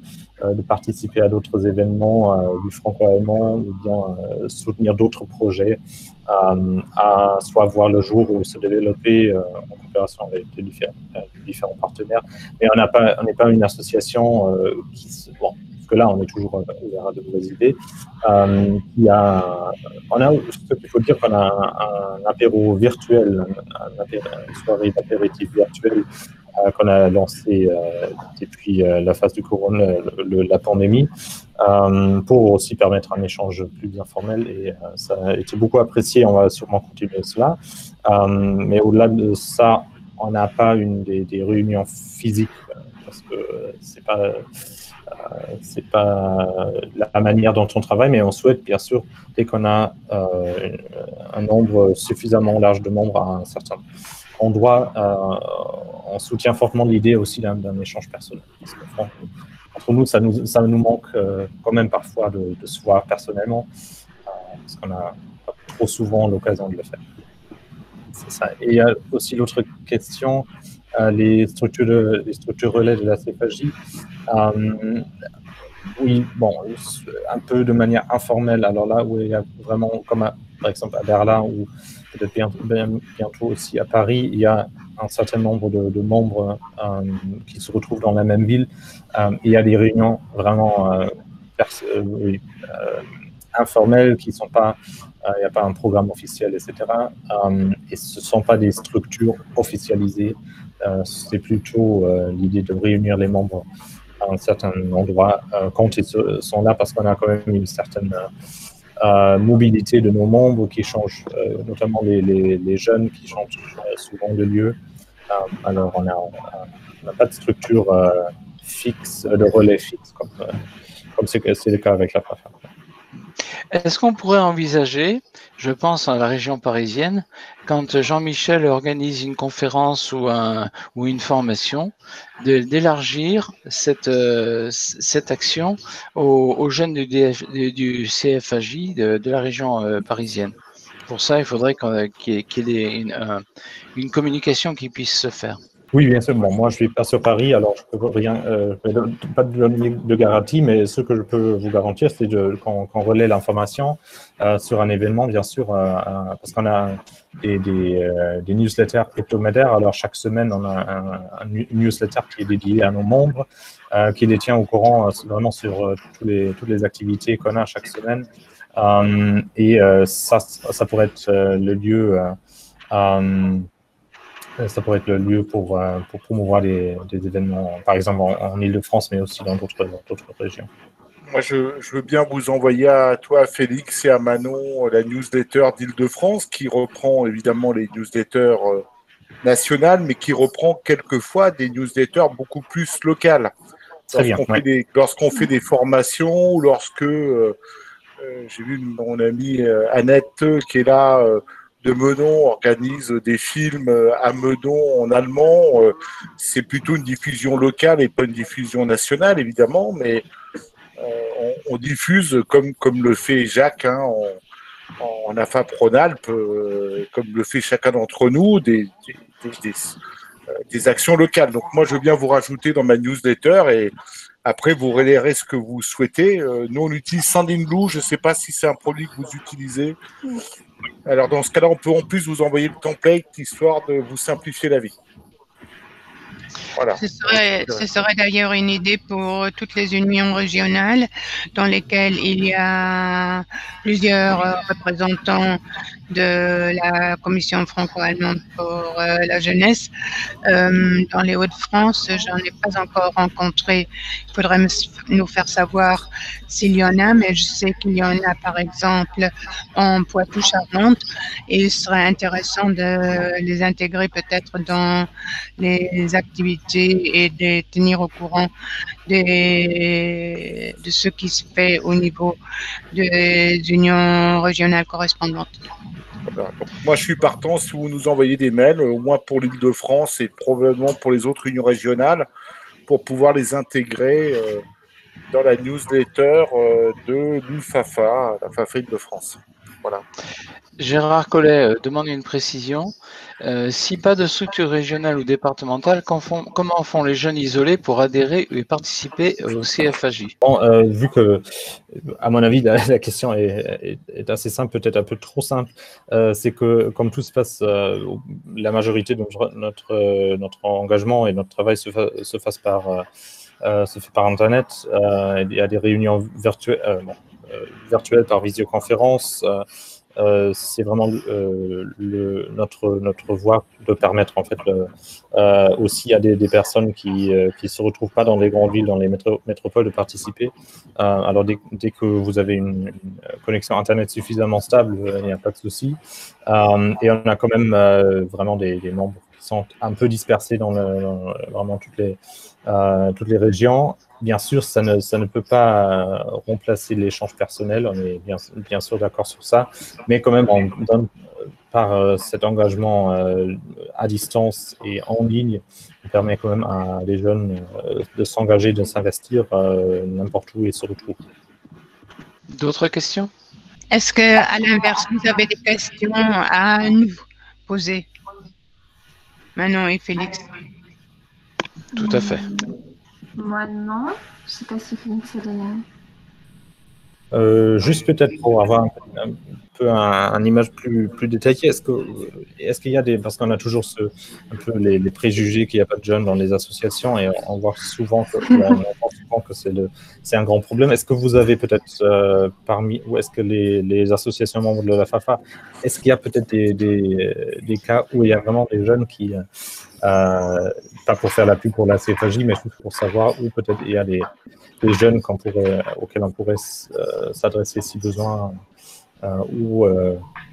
participer à d'autres événements du franco-allemand, ou bien soutenir d'autres projets, à soit voir le jour ou se développer en coopération avec les différents partenaires. Mais on n'est pas une association parce que là, on est toujours ouvert à de nouvelles idées. Il faut dire qu'on a un apéro virtuel, une soirée d'apéritif virtuel qu'on a lancé depuis la phase du corona, la pandémie, pour aussi permettre un échange plus informel, et ça a été beaucoup apprécié. On va sûrement continuer cela, mais au-delà de ça, on n'a pas des réunions physiques, parce que c'est pas la manière dont on travaille, mais on souhaite bien sûr, dès qu'on a un nombre suffisamment large de membres à un certain endroit, on soutient fortement l'idée aussi d'un échange personnel. Parce que, entre nous, ça nous manque quand même parfois de se voir personnellement, parce qu'on n'a pas trop souvent l'occasion de le faire. C'est ça. Et il y a aussi l'autre question, les structures relais de la CFJ. Oui, bon, un peu de manière informelle. Alors là, où il y a vraiment, comme par exemple à Berlin, ou peut-être bientôt aussi à Paris, il y a un certain nombre de membres qui se retrouvent dans la même ville. Il y a des réunions vraiment informelles qui ne sont pas, il n'y a pas un programme officiel, etc. Et ce ne sont pas des structures officialisées. C'est plutôt l'idée de réunir les membres à un certain endroit quand ils sont là, parce qu'on a quand même une certaine mobilité de nos membres qui changent, notamment les jeunes qui changent souvent de lieu. Alors on n'a pas de structure fixe, de relais fixe, comme c'est le cas avec la FAFA. Est-ce qu'on pourrait envisager, je pense à la région parisienne, quand Jean-Michel organise une conférence ou une formation, d'élargir cette action aux jeunes du CFAJ de la région parisienne? Pour ça, il faudrait qu'il y ait une communication qui puisse se faire. Oui, bien sûr. Bon, moi, je ne suis pas sur Paris, alors je ne peux rien, pas de donner de garantie, mais ce que je peux vous garantir, c'est qu'on relaie l'information sur un événement, bien sûr, parce qu'on a des newsletters hebdomadaires. Alors, chaque semaine, on a un newsletter qui est dédié à nos membres, qui les tient au courant vraiment sur toutes les activités qu'on a chaque semaine. Et ça pourrait être le lieu... ça pourrait être le lieu pour promouvoir des événements, par exemple en Ile-de-France, mais aussi dans d'autres régions. Moi, je veux bien vous envoyer à toi, Félix, et à Manon, la newsletter d'Île-de-France, qui reprend évidemment les newsletters nationales, mais qui reprend quelquefois des newsletters beaucoup plus locales. Très bien. Lorsqu'on fait des formations, ou lorsque j'ai vu mon amie Annette, qui est là, de Meudon, organise des films à Meudon en allemand. C'est plutôt une diffusion locale et pas une diffusion nationale, évidemment, mais on diffuse comme le fait Jacques en AFAP Rhône-Alpes, comme le fait chacun d'entre nous, des actions locales. Donc moi, je veux bien vous rajouter dans ma newsletter et après, vous relayerez ce que vous souhaitez. Nous, on utilise Sendinblue. Je ne sais pas si c'est un produit que vous utilisez. Alors, dans ce cas-là, on peut en plus vous envoyer le template, histoire de vous simplifier la vie. Voilà. Ce serait d'ailleurs une idée pour toutes les unions régionales dans lesquelles il y a plusieurs représentants de la Commission franco-allemande pour la jeunesse. Dans les Hauts-de-France, j'en ai pas encore rencontré. Il faudrait nous faire savoir s'il y en a, mais je sais qu'il y en a par exemple en Poitou-Charentes et il serait intéressant de les intégrer peut-être dans les activités et de les tenir au courant de ce qui se fait au niveau des unions régionales correspondantes. Voilà. Donc, moi, je suis partant si vous nous envoyez des mails, au moins pour l'Île-de-France et probablement pour les autres unions régionales, pour pouvoir les intégrer dans la newsletter de l'UFAFA, la FAFA Île-de-France. Voilà. Gérard Collet demande une précision. Si pas de structure régionale ou départementale, comment font les jeunes isolés pour adhérer et participer au CFAJ? Bon, vu que, à mon avis, la question est assez simple, peut-être un peu trop simple, c'est que comme tout se passe, la majorité de notre engagement et notre travail se fait par Internet. Il y a des réunions virtuelles par visioconférence. C'est vraiment notre voie de permettre en fait aussi à des personnes qui se retrouvent pas dans les grandes villes, dans les métropoles, de participer. Alors dès que vous avez une connexion Internet suffisamment stable, il n'y a pas de souci. Et on a quand même vraiment des membres qui sont un peu dispersés dans vraiment toutes les régions. Bien sûr, ça ne peut pas remplacer l'échange personnel, on est bien sûr d'accord sur ça, mais quand même, par cet engagement à distance et en ligne, on permet quand même à des jeunes de s'engager, de s'investir n'importe où et se retrouver. D'autres questions? Est-ce que, à l'inverse, vous avez des questions à nous poser, Manon et Félix? Tout à fait. Moi, non. Je ne sais pas si Félix a donné. Juste peut-être pour avoir un peu une image plus détaillée, est-ce qu'il y a parce qu'on a toujours un peu les préjugés qu'il n'y a pas de jeunes dans les associations et on voit souvent que c'est un grand problème. Est-ce que vous avez peut-être ou est-ce que les associations membres de la FAFA, est-ce qu'il y a peut-être des cas où il y a vraiment des jeunes qui pas pour faire la pub pour la CFAJ, mais juste pour savoir où peut-être il y a des jeunes auxquels on pourrait s'adresser si besoin, où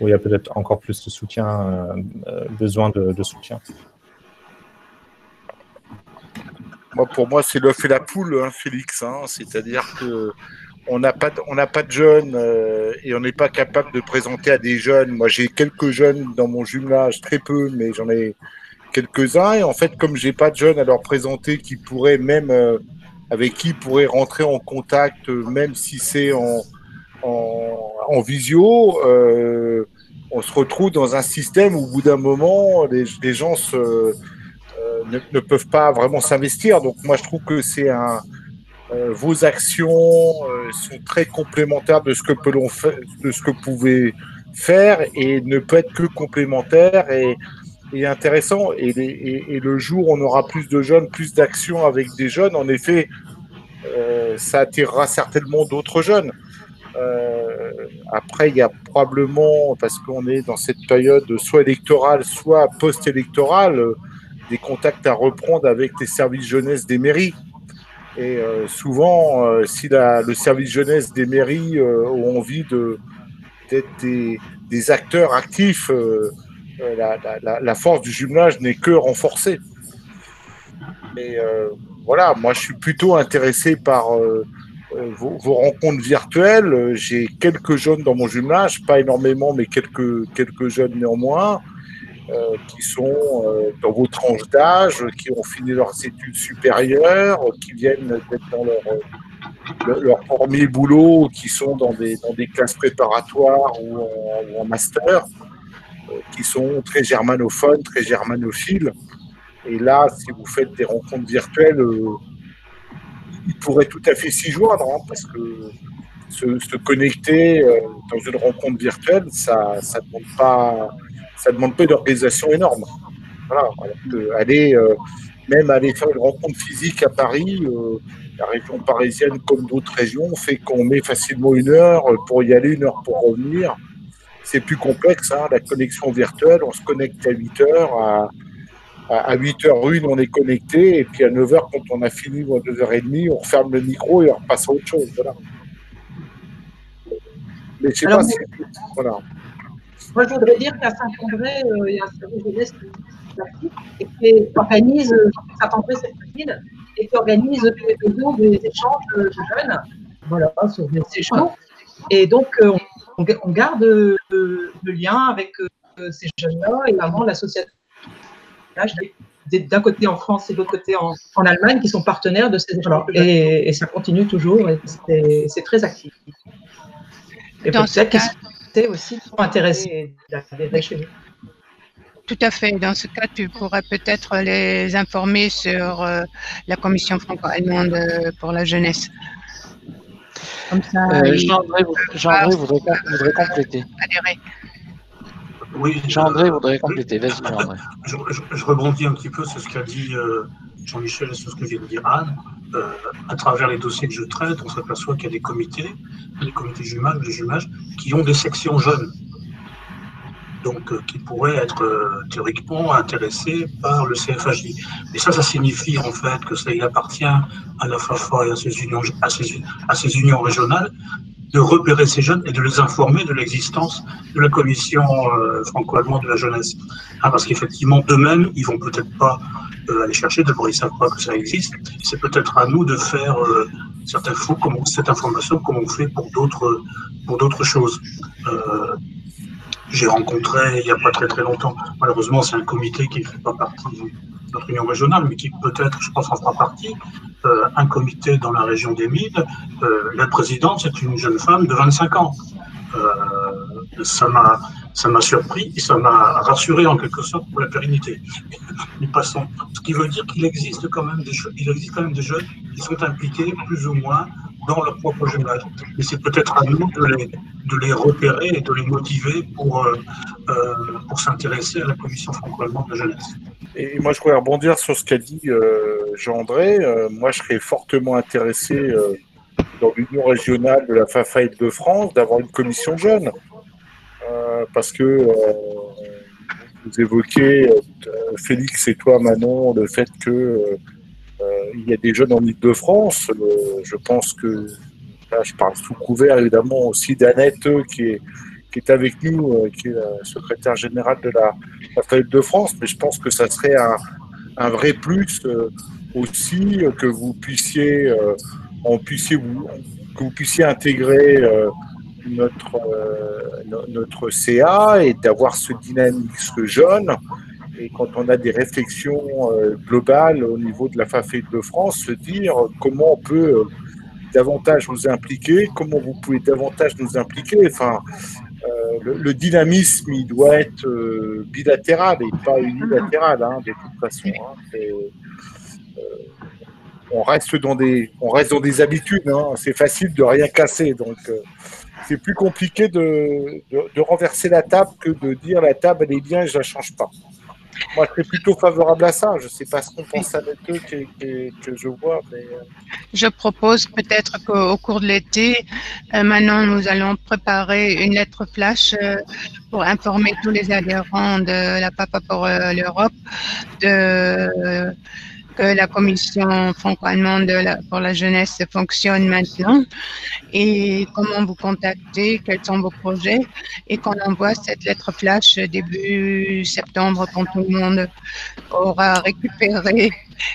il y a peut-être encore plus de soutien, besoin de soutien. Pour moi, c'est l'œuf et la poule, hein, Félix. Hein, c'est-à-dire que on n'a pas de jeunes et on n'est pas capable de présenter à des jeunes. Moi, j'ai quelques jeunes dans mon jumelage, très peu, mais j'en ai quelques-uns. Et en fait, comme j'ai pas de jeunes à leur présenter qui pourraient même avec qui ils pourraient rentrer en contact, même si c'est en visio, on se retrouve dans un système où au bout d'un moment, les gens ne peuvent pas vraiment s'investir. Donc moi, je trouve que c'est vos actions sont très complémentaires de ce que vous pouvez faire et ne peut être que complémentaires et intéressant. Et le jour où on aura plus de jeunes, plus d'actions avec des jeunes, en effet, ça attirera certainement d'autres jeunes. Après, il y a probablement, parce qu'on est dans cette période soit électorale, soit post-électorale, des contacts à reprendre avec les services jeunesse des mairies. Et souvent, si le service jeunesse des mairies ont envie d'être des acteurs actifs, la force du jumelage n'est que renforcée. Mais voilà, moi je suis plutôt intéressé par vos rencontres virtuelles. J'ai quelques jeunes dans mon jumelage, pas énormément, mais quelques jeunes néanmoins, qui sont dans vos tranches d'âge, qui ont fini leurs études supérieures, qui viennent d'être dans leur premier boulot, qui sont dans des classes préparatoires ou en master, qui sont très germanophones, très germanophiles. Et là, si vous faites des rencontres virtuelles, ils pourraient tout à fait s'y joindre, hein, parce que se connecter dans une rencontre virtuelle, ça demande pas une organisation énorme. Voilà. Même aller faire une rencontre physique à Paris, la région parisienne comme d'autres régions, fait qu'on met facilement 1 heure pour y aller, 1 heure pour revenir. C'est plus complexe, hein, la connexion virtuelle. On se connecte à 8 heures. À 8h01, on est connecté, et puis à 9h, quand on a fini, ou à 2h30, on referme le micro et on repasse à autre chose. Voilà. Mais je sais pas si. Voilà. Moi, je voudrais dire qu'à Saint-André, il y a un service jeunesse qui organise, Saint-André, c'est facile, et qui organise des échanges de jeunes, voilà, sur des échanges. Et donc, on garde le lien avec ces jeunes-là, et vraiment l'association d'un côté en France et de l'autre côté en Allemagne, qui sont partenaires de ces échanges-là. Et ça continue toujours, et c'est très actif. Et peut-être qu'ils sont aussi intéressés d'adhérer chez nous. Tout à fait. Dans ce cas, tu pourrais peut-être les informer sur la commission franco-allemande pour la jeunesse. Comme ça, Jean-André voudrait compléter. Adhérer. Oui, Jean-André voudrait compléter. Vas-y, Jean-André. Je rebondis un petit peu sur ce qu'a dit Jean-Michel et sur ce que vient de dire Anne. À travers les dossiers que je traite, on s'aperçoit qu'il y a des comités de jumelage, qui ont des sections jeunes. Donc, qui pourraient être théoriquement intéressés par le CFHJ. Et ça signifie en fait que ça il appartient à la FAFA et à ses unions régionales de repérer ces jeunes et de les informer de l'existence de la commission franco-allemande de la jeunesse. Parce qu'effectivement, d'eux-mêmes, ils vont peut-être pas aller chercher, d'abord ils savent pas que ça existe. C'est peut-être à nous de faire certaines fois cette information comme on fait pour d'autres choses. J'ai rencontré il n'y a pas très longtemps, malheureusement c'est un comité qui ne fait pas partie de notre union régionale, mais qui peut-être, je pense, en fera partie, un comité dans la région des Mines. La présidente, c'est une jeune femme de 25 ans. Ça m'a surpris et ça m'a rassuré en quelque sorte pour la pérennité. Nous passons. Ce qui veut dire qu'il existe quand même des jeunes qui sont impliqués plus ou moins dans leur propre jumelage. Et c'est peut-être à nous de les repérer et de les motiver pour s'intéresser à la commission franco-allemande de la jeunesse. Et moi, je voudrais rebondir sur ce qu'a dit Jean-André. Moi, je serais fortement intéressé dans l'union régionale de la FAFA Île-de-France d'avoir une commission jeune. Parce que vous évoquez, Félix et toi, Manon, le fait que il y a des jeunes en Île-de-France. Je pense que, là, je parle sous couvert évidemment aussi d'Annette qui est avec nous, qui est la secrétaire générale de la FAFA Île-de-France, mais je pense que ça serait un vrai plus aussi que vous puissiez intégrer notre CA et d'avoir ce dynamisme jeune. Et quand on a des réflexions globales au niveau de la FAFA Île-de-France, se dire comment on peut davantage nous impliquer, comment vous pouvez davantage nous impliquer. Enfin, le dynamisme, il doit être bilatéral et pas unilatéral, hein, de toute façon. Hein. On reste dans des habitudes. Hein. C'est facile de rien casser, donc c'est plus compliqué de renverser la table que de dire la table elle est bien et je la change pas. Moi, je serais plutôt favorable à ça. Je ne sais pas ce qu'on pense avec eux que je vois. Mais je propose peut-être qu'au cours de l'été, maintenant, nous allons préparer une lettre flash pour informer tous les adhérents de la FAFA pour l'Europe que la commission franco-allemande pour la jeunesse fonctionne maintenant et comment vous contacter, quels sont vos projets et qu'on envoie cette lettre flash début septembre quand tout le monde aura récupéré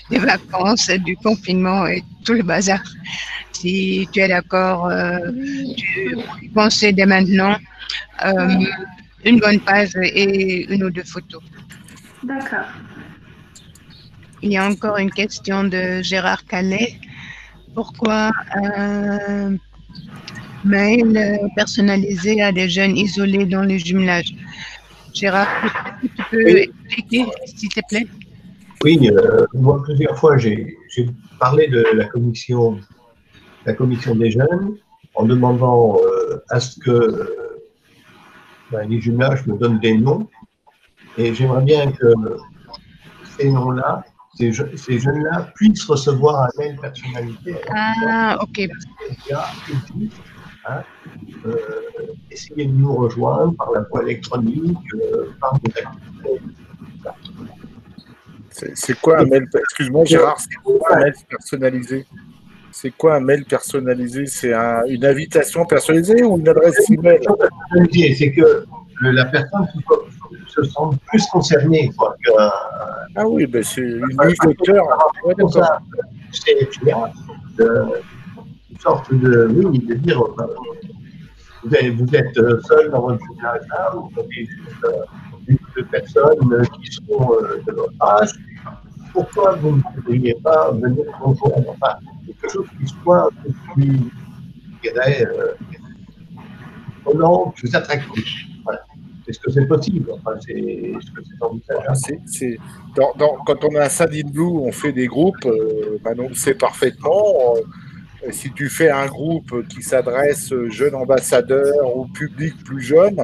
des vacances, du confinement et tout le bazar. Si tu es d'accord, tu pensais dès maintenant une bonne page et une ou deux photos. D'accord. Il y a encore une question de Gérard Calais. Pourquoi un mail personnalisé à des jeunes isolés dans les jumelages? Gérard, tu peux expliquer, s'il te plaît? Oui, moi, plusieurs fois, j'ai parlé de la commission des jeunes en demandant à ce que les jumelages me donnent des noms. Et j'aimerais bien que ces noms-là, ces jeunes-là puissent recevoir un mail personnalisé. Ah, ok. Essayez de nous rejoindre par la voie électronique, par des activités. C'est quoi un mail? Excuse-moi, Gérard, c'est quoi un mail personnalisé? C'est quoi un mail personnalisé? C'est une invitation personnalisée ou une adresse email? C'est que la personne se sent plus concernée. Ah oui, ben c'est une newsletter. C'est une sorte de dire vous êtes seul dans votre jumelage-là, vous avez juste une ou deux personnes qui sont de votre âge. Pourquoi vous ne pourriez pas venir rejoindre? Enfin, quelque chose qui soit un peu plus, je dirais, volant, plus attractif. Voilà. Est-ce que c'est possible? Enfin, est-ce que c'est envisageable? Quand on a un Sandin Blue, on fait des groupes, Manon le sait parfaitement. Si tu fais un groupe qui s'adresse aux jeunes ambassadeurs ou public plus jeune,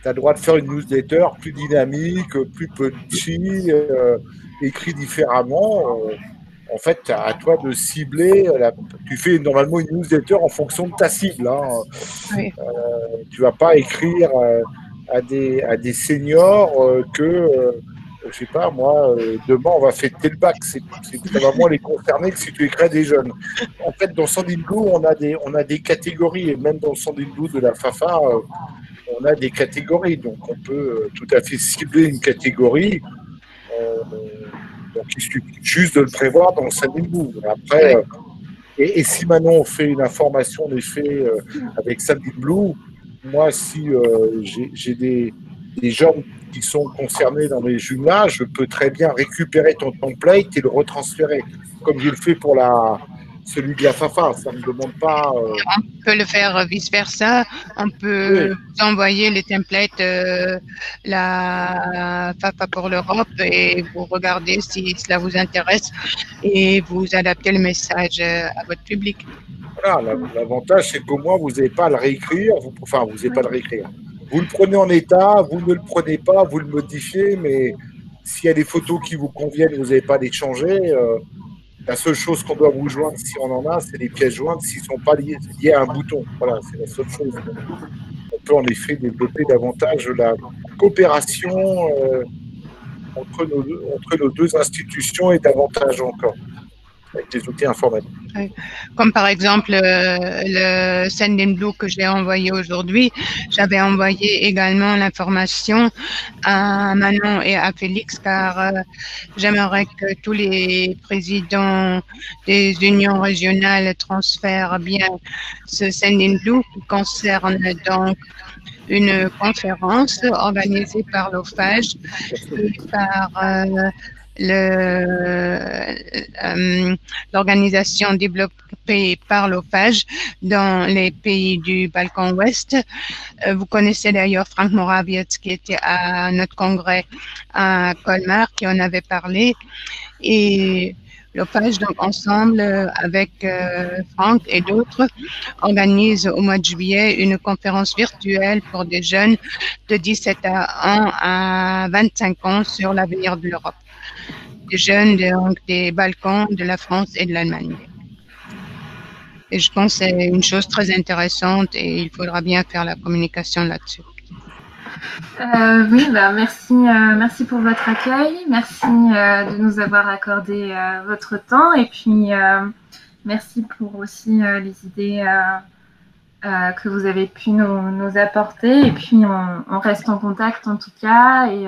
tu as le droit de faire une newsletter plus dynamique, plus punchy, écrit différemment. En fait, à toi de cibler. Tu fais normalement une newsletter en fonction de ta cible. Hein. Oui. Tu ne vas pas écrire à des seniors je sais pas, moi, demain, on va fêter le bac. Ça va moins les concerner que si tu écris à des jeunes. En fait, dans Sandin Blue, on a des catégories. Et même dans le Sandin Blue de la FAFA, on a des catégories. Donc, on peut tout à fait cibler une catégorie. Donc, il suffit juste de le prévoir dans le Sandin Blue. Après, et si maintenant on fait une information, en effet, avec Sandin Blue, moi, si j'ai des gens qui sont concernés dans les jumelages, je peux très bien récupérer ton template et le retransférer, comme je le fais pour celui de la FAFA. Ça ne me demande pas... On peut le faire vice-versa. On peut vous envoyer les templates la FAFA pour l'Europe et vous regardez si cela vous intéresse et vous adaptez le message à votre public. Voilà, l'avantage, c'est qu'au moins, vous n'avez pas à le réécrire. Vous n'avez pas à le réécrire. Vous le prenez en état, vous ne le prenez pas, vous le modifiez, mais s'il y a des photos qui vous conviennent, vous n'avez pas à les changer. La seule chose qu'on doit vous joindre, si on en a, c'est les pièces jointes s'ils ne sont pas liés à un bouton. Voilà, c'est la seule chose. On peut en effet développer davantage la coopération entre nos deux institutions et davantage encore avec des outils informatiques. Comme par exemple le Sandin Blue que j'ai envoyé aujourd'hui, j'avais envoyé également l'information à Manon et à Félix car j'aimerais que tous les présidents des unions régionales transfèrent bien ce Sandin Blue qui concerne donc une conférence organisée par l'OFAGE et par l'organisation développée par l'OFAGE dans les pays du Balkan Ouest. Vous connaissez d'ailleurs Frank Morawiecz qui était à notre congrès à Colmar, qui en avait parlé. Et l'OFAGE, donc ensemble avec Frank et d'autres, organise au mois de juillet une conférence virtuelle pour des jeunes de 17 ans à 25 ans sur l'avenir de l'Europe. Des jeunes donc, des Balkans, de la France et de l'Allemagne. Et je pense que c'est une chose très intéressante et il faudra bien faire la communication là-dessus. Oui, merci pour votre accueil. Merci de nous avoir accordé votre temps. Et puis, merci pour aussi les idées que vous avez pu nous apporter. Et puis, on reste en contact en tout cas. Et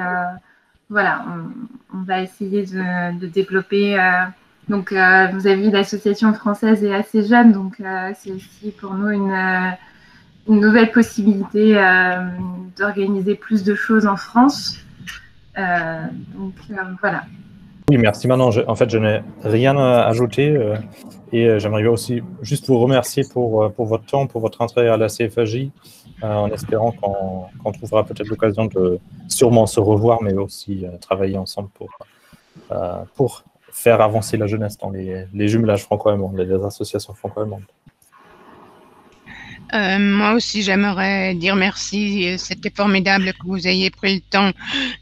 voilà, on va essayer de développer. Donc, vous avez vu, l'association française est assez jeune. Donc, c'est aussi pour nous une nouvelle possibilité d'organiser plus de choses en France. Voilà. Oui, merci. Maintenant, en fait, je n'ai rien à ajouter et j'aimerais aussi juste vous remercier pour votre temps, pour votre intérêt à la CFAJ, en espérant qu'on trouvera peut-être l'occasion de sûrement se revoir, mais aussi travailler ensemble pour faire avancer la jeunesse dans les jumelages franco-allemands, les associations franco-allemandes. Moi aussi, j'aimerais dire merci. C'était formidable que vous ayez pris le temps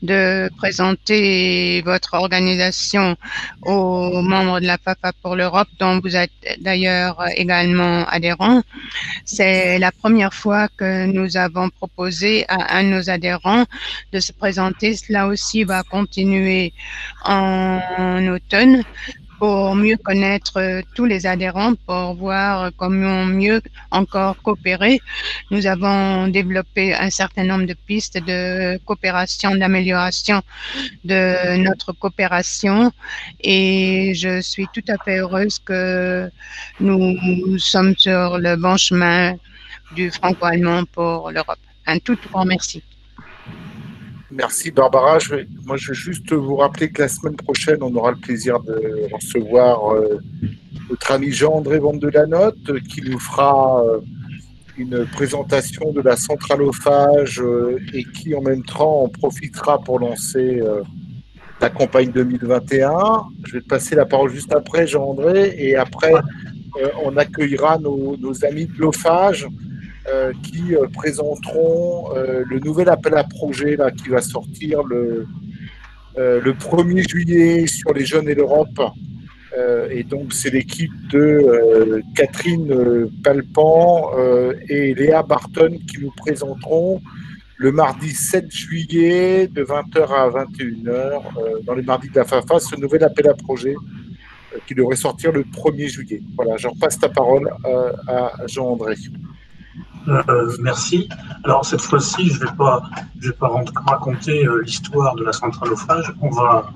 de présenter votre organisation aux membres de la FAFA pour l'Europe, dont vous êtes d'ailleurs également adhérent. C'est la première fois que nous avons proposé à un de nos adhérents de se présenter. Cela aussi va continuer en automne, pour mieux connaître tous les adhérents, pour voir comment mieux encore coopérer. Nous avons développé un certain nombre de pistes de coopération, d'amélioration de notre coopération, et je suis tout à fait heureuse que nous sommes sur le bon chemin du franco-allemand pour l'Europe. Un tout grand merci. Merci Barbara. Je vais juste vous rappeler que la semaine prochaine, on aura le plaisir de recevoir notre ami Jean-André Vandelanotte qui nous fera une présentation de la centralophage et qui en même temps en profitera pour lancer la campagne 2021. Je vais te passer la parole juste après, Jean-André, et après on accueillera nos amis de l'OPHAGE qui présenteront le nouvel appel à projet là, qui va sortir le 1er juillet sur les jeunes et l'Europe. Et donc, c'est l'équipe de Catherine Palpan et Léa Barton qui nous présenteront le mardi 7 juillet de 20h à 21h dans les mardis de la FAFA, ce nouvel appel à projet qui devrait sortir le 1er juillet. Voilà, j'en passe ta parole à Jean-André. Merci. Alors cette fois-ci, je vais pas raconter l'histoire de la centralophage. On va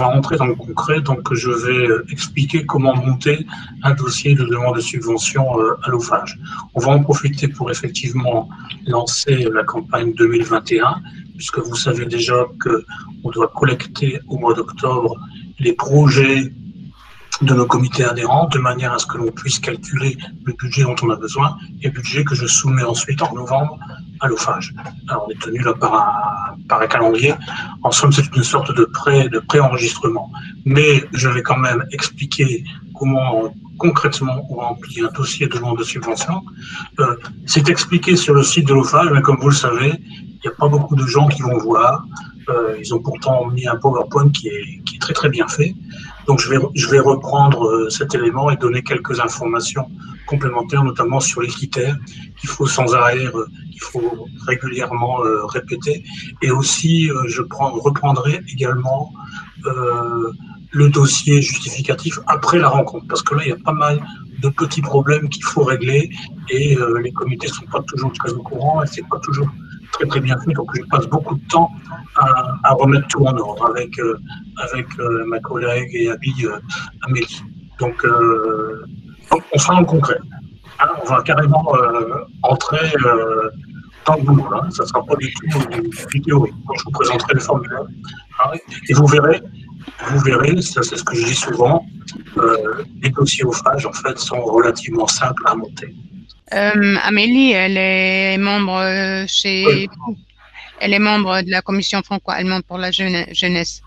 rentrer dans le concret. Donc je vais expliquer comment monter un dossier de demande de subvention à l'OPHAGE. On va en profiter pour effectivement lancer la campagne 2021, puisque vous savez déjà qu'on doit collecter au mois d'octobre les projets de nos comités adhérents, de manière à ce que l'on puisse calculer le budget dont on a besoin, et budget que je soumets ensuite en novembre à l'OPHAGE. Alors, on est tenu là par un calendrier. En somme, c'est une sorte de pré-enregistrement. Mais je vais quand même expliquer comment concrètement on remplit un dossier de demande de subvention. C'est expliqué sur le site de l'OPHAGE, mais comme vous le savez, il n'y a pas beaucoup de gens qui vont voir. Ils ont pourtant mis un PowerPoint qui est très très bien fait. Donc je vais reprendre cet élément et donner quelques informations complémentaires, notamment sur les critères qu'il faut sans arrêt, qu'il faut régulièrement répéter. Et aussi, je reprendrai également le dossier justificatif après la rencontre, parce que là, il y a pas mal de petits problèmes qu'il faut régler et les comités ne sont pas toujours très au courant et c'est pas toujours très très bien fait, donc je passe beaucoup de temps à remettre tout en ordre avec ma collègue et amie Amélie. Donc on sera dans le concret. Hein, on va carrément entrer dans le boulot. Hein, ça ne sera pas du tout du théorique. Je vous présenterai le formulaire. Hein, et vous verrez, ça c'est ce que je dis souvent, les dossiers OPHAGE en fait sont relativement simples à monter. Amélie, elle est membre elle est membre de la commission franco-allemande pour la jeunesse.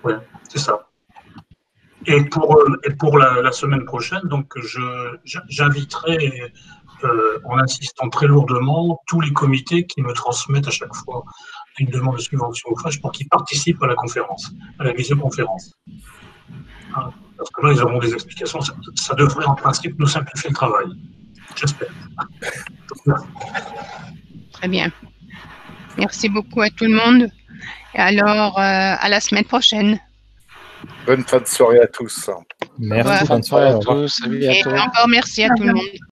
Oui, c'est ça. Et pour la semaine prochaine, donc j'inviterai, en insistant très lourdement, tous les comités qui me transmettent à chaque fois une demande de subvention au FAGE pour qu'ils participent à la conférence, à la visioconférence. Parce que là, ils auront des explications. Ça devrait, en principe, nous simplifier le travail. J'espère. Très bien. Merci beaucoup à tout le monde. Et alors, à la semaine prochaine. Bonne fin de soirée à tous. Merci, Ouais. bonne soirée. Au revoir. Salut à Et tous. encore merci à tout le monde.